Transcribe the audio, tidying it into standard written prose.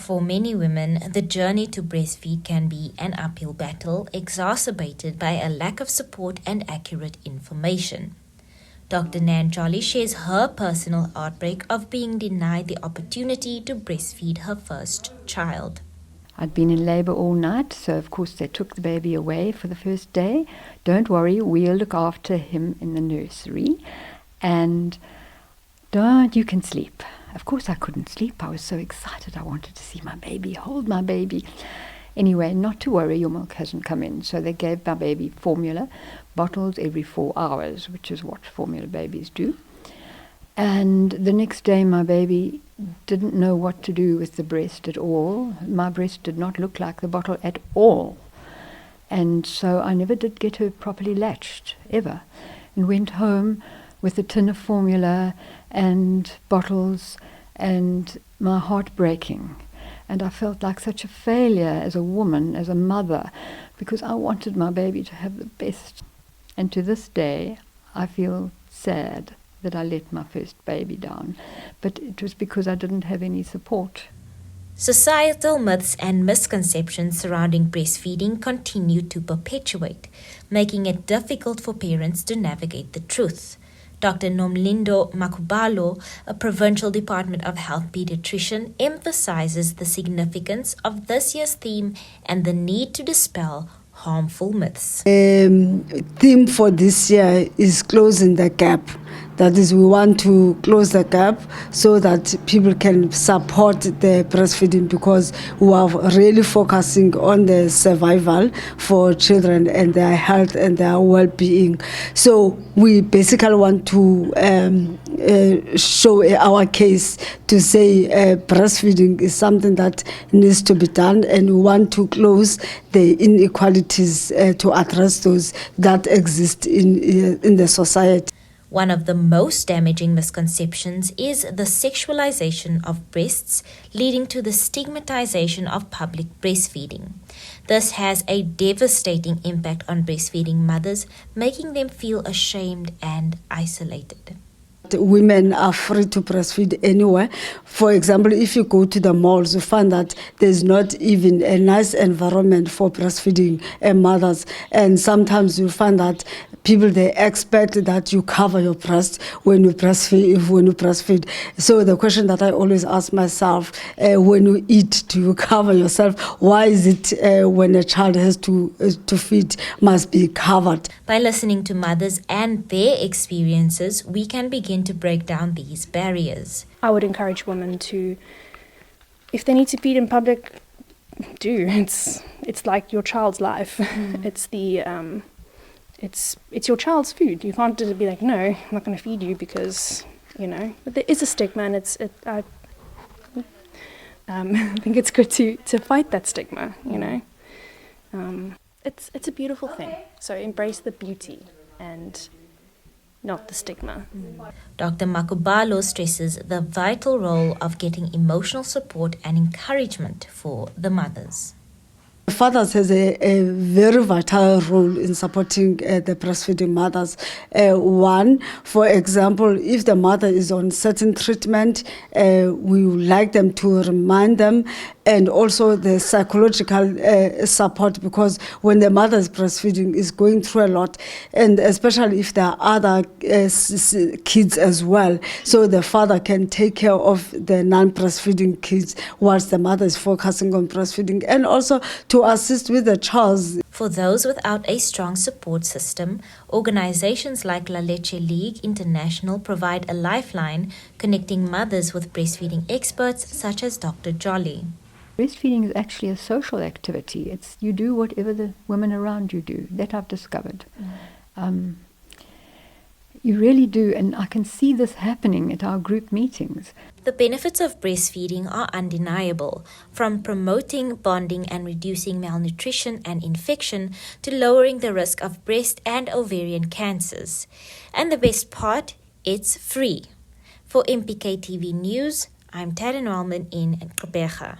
For many women, the journey to breastfeed can be an uphill battle, exacerbated by a lack of support and accurate information. Dr. Nan Jolly shares her personal outbreak of being denied the opportunity to breastfeed her first child. I'd been in labour all night, so of course they took the baby away for the first day. Don't worry, we'll look after him in the nursery. And you can sleep. Of course I couldn't sleep. I was so excited. I wanted to see my baby, hold my baby. Anyway, not to worry, your milk hasn't come in. So they gave my baby formula, bottles every 4 hours, which is what formula babies do. And the next day my baby didn't know what to do with the breast at all. My breast did not look like the bottle at all. And so I never did get her properly latched, ever. And went home with a tin of formula and bottles, and my heart breaking. And I felt like such a failure as a woman, as a mother, because I wanted my baby to have the best. And to this day, I feel sad that I let my first baby down. But it was because I didn't have any support. Societal myths and misconceptions surrounding breastfeeding continue to perpetuate, making it difficult for parents to navigate the truth. Dr. Nomlindo Makubalo, a Provincial Department of Health pediatrician, emphasizes the significance of this year's theme and the need to dispel harmful myths. Theme for this year is closing the gap. That is, we want to close the gap so that people can support the breastfeeding, because we are really focusing on the survival for children and their health and their well-being. So we basically want to show our case to say breastfeeding is something that needs to be done, and we want to close the inequalities to address those that exist in the society. One of the most damaging misconceptions is the sexualization of breasts, leading to the stigmatization of public breastfeeding. This has a devastating impact on breastfeeding mothers, making them feel ashamed and isolated. Women are free to breastfeed anywhere. For example, if you go to the malls, you find that there's not even a nice environment for breastfeeding mothers. And sometimes you find that people, they expect that you cover your breast when you breastfeed. So the question that I always ask myself, when you eat, do you cover yourself? Why is it when a child has to feed must be covered? By listening to mothers and their experiences, we can begin to break down these barriers. I would encourage women to, if they need to feed in public, do. It's like your child's life. It's the it's your child's food. You can't just be like, no, I'm not going to feed you because, But there is a stigma, and I think it's good to fight that stigma. It's a beautiful thing. So embrace the beauty and not the stigma. Dr. Makubalo stresses the vital role of getting emotional support and encouragement for the mothers. Fathers has a very vital role in supporting the breastfeeding mothers. One, for example, if the mother is on certain treatment, we would like them to remind them, and also the psychological support, because when the mother is breastfeeding, is going through a lot, and especially if there are other kids as well, so the father can take care of the non-breastfeeding kids whilst the mother is focusing on breastfeeding, and also to assist with the child. For those without a strong support system, organizations like La Leche League International provide a lifeline, connecting mothers with breastfeeding experts such as Dr. Jolly. Breastfeeding is actually a social activity. You do whatever the women around you do. That I've discovered. You really do, and I can see this happening at our group meetings. The benefits of breastfeeding are undeniable, from promoting bonding and reducing malnutrition and infection to lowering the risk of breast and ovarian cancers. And the best part, it's free. For MPK TV News, I'm Taryn Wellman in Gqeberha.